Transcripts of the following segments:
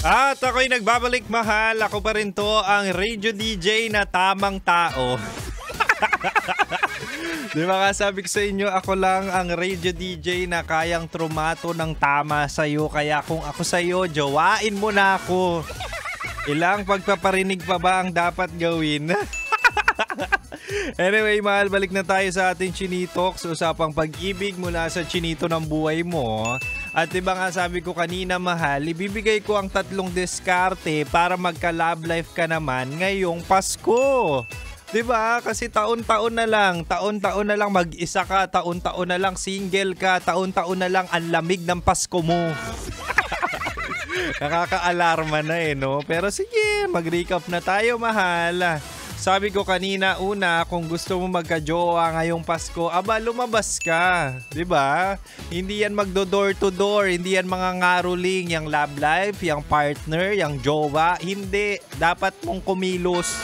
At ako'y nagbabalik, mahal. Ako pa rin to, ang radio DJ na tamang tao. Di ba nga sabi ko sa inyo, ako lang ang radio DJ na kayang trumato ng tama sa'yo. Kaya kung ako sa'yo, jowain mo na ako. Ilang pagpaparinig pa ba ang dapat gawin? Anyway, mahal, balik na tayo sa ating Chinitok sa usapang pag-ibig mula sa chinito ng buhay mo. At diba nga sabi ko kanina, mahal, ibibigay ko ang 3 diskarte para magka-love life ka naman ngayong Pasko. Diba? Kasi taon-taon na lang mag-isa ka, taon-taon na lang single ka, taon-taon na lang ang lamig ng Pasko mo. Nakaka-alarma na no? Pero sige, mag-recap na tayo, mahal. Sabi ko kanina, una, kung gusto mo magka-jowa ngayong Pasko, aba, lumabas ka. Diba? Hindi yan magdo-door to door, hindi yan mga ngaruling, yung love life, yung partner, yung jowa. Hindi, dapat mong kumilos.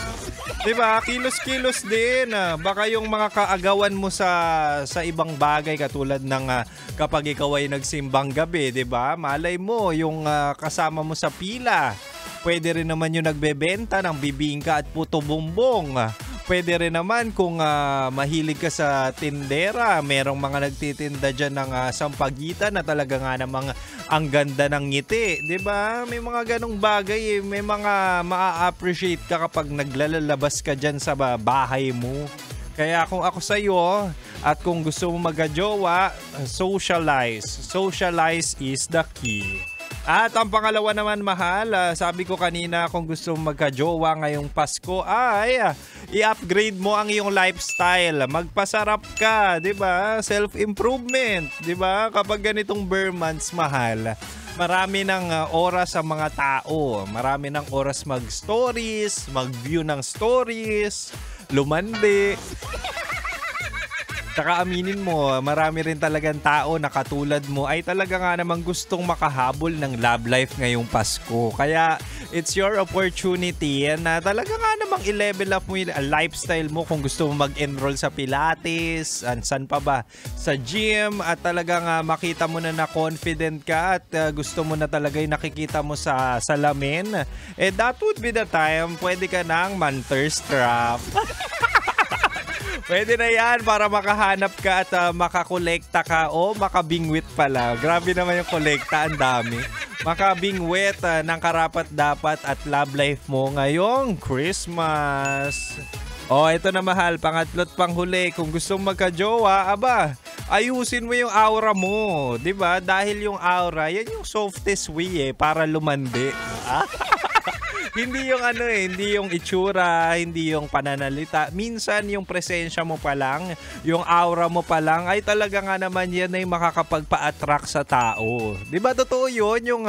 Diba? Kilos-kilos din. Baka yung mga kaagawan mo sa ibang bagay katulad ng kapag ikaw ay nagsimbang gabi, diba? Malay mo, yung kasama mo sa pila. Pwede rin naman yung nagbebenta ng bibingka at puto bumbong. Pwede rin naman kung mahilig ka sa tindera. Merong mga nagtitinda dyan ng sampagitan na talaga nga namang ang ganda ng ngiti. Diba? May mga ganong bagay eh. May mga maa-appreciate ka kapag naglalabas ka dyan sa bahay mo. Kaya kung ako sa'yo at kung gusto mo magka-jowa, socialize. Socialize is the key. At ang pangalawa naman, mahal, sabi ko kanina, kung gusto mong magka-jowa ngayong Pasko ay i-upgrade mo ang iyong lifestyle. Magpasarap ka, 'di ba? Self-improvement, 'di ba? Kapag ganitong bare months, mahal, marami ng oras sa mga tao. Marami ng oras mag-stories, mag-view ng stories, lumandi. Saka aminin mo, marami rin talagang tao na katulad mo ay talaga nga namang gustong makahabol ng love life ngayong Pasko. Kaya it's your opportunity na talaga nga namang i-level up mo yung lifestyle mo kung gusto mo mag-enroll sa Pilates, saan pa ba, sa gym, at talagang makita mo na confident ka at gusto mo na talaga yung nakikita mo sa salamin. That would be the time pwede ka nang man-thirst trap. Pwede na yan para makahanap ka at makakolekta ka o makabingwit pala. Grabe naman yung kolekta, ang dami. Makabingwit ng karapat-dapat at love life mo ngayong Christmas. Ito na, mahal, pangatlo't panghuli. Kung gusto mong magka-jowa, aba, ayusin mo yung aura mo. 'Di ba? Dahil yung aura, yan yung softest way para lumandi. Hindi yung hindi yung itsura, hindi yung pananalita. Minsan yung presensya mo pa lang, yung aura mo pa lang, ay talaga nga naman yan ay makakapagpa-attract sa tao. Diba totoo yun?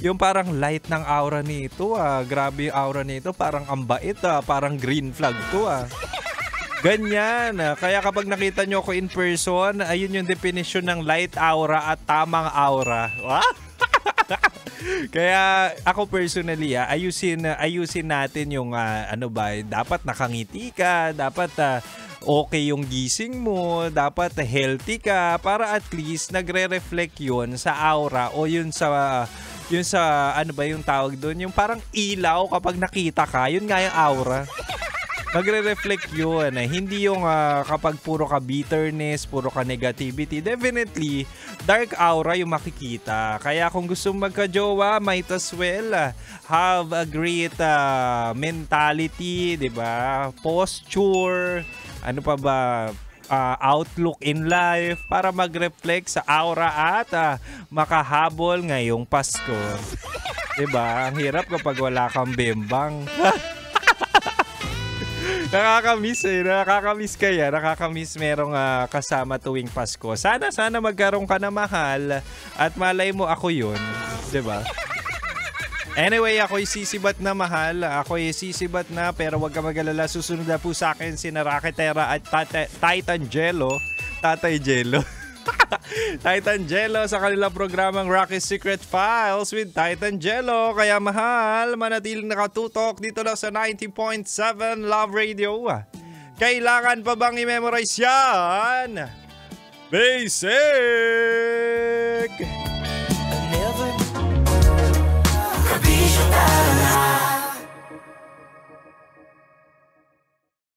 Yung parang light ng aura nito, grabe yung aura nito, parang ambait, parang green flag to, Ganyan. Kaya kapag nakita nyo ako in person, ayun yung definition ng light aura at tamang aura. Kaya ako personally, ayusin natin yung dapat nakangiti ka, dapat okay yung gising mo, dapat healthy ka, para at least nagre-reflect yun sa aura o yun sa yung tawag doon, yung parang ilaw kapag nakita ka, yun nga yung aura. Magre-reflect yun. Hindi yung kapag puro ka bitterness, puro ka negativity. Definitely, dark aura yung makikita. Kaya kung gusto mong magka-jowa, might as well have a great mentality, diba? Posture, ano pa ba, outlook in life para mag-reflect sa aura at makahabol ngayong Pasko. Diba? Ang hirap kapag wala kang bembang. Nakakamiss nakakamiss kaya, nakakamiss merong kasama tuwing Pasko. Sana magkaroon ka na, mahal, at malay mo ako yun, 'di ba? Anyway, ako'y sisibat na, mahal. Ako'y sisibat na, pero wag ka mag-alala, susunod na po sa akin si Raketera at Titan Jello. Tatay Jello. Titan Jello sa kanilang programang Rocky's Secret Files with Titan Jello. Kaya, mahal, manatiling nakatutok dito lang sa 90.7 Love Radio. Kailangan pa bang i-memorize yan? Basic!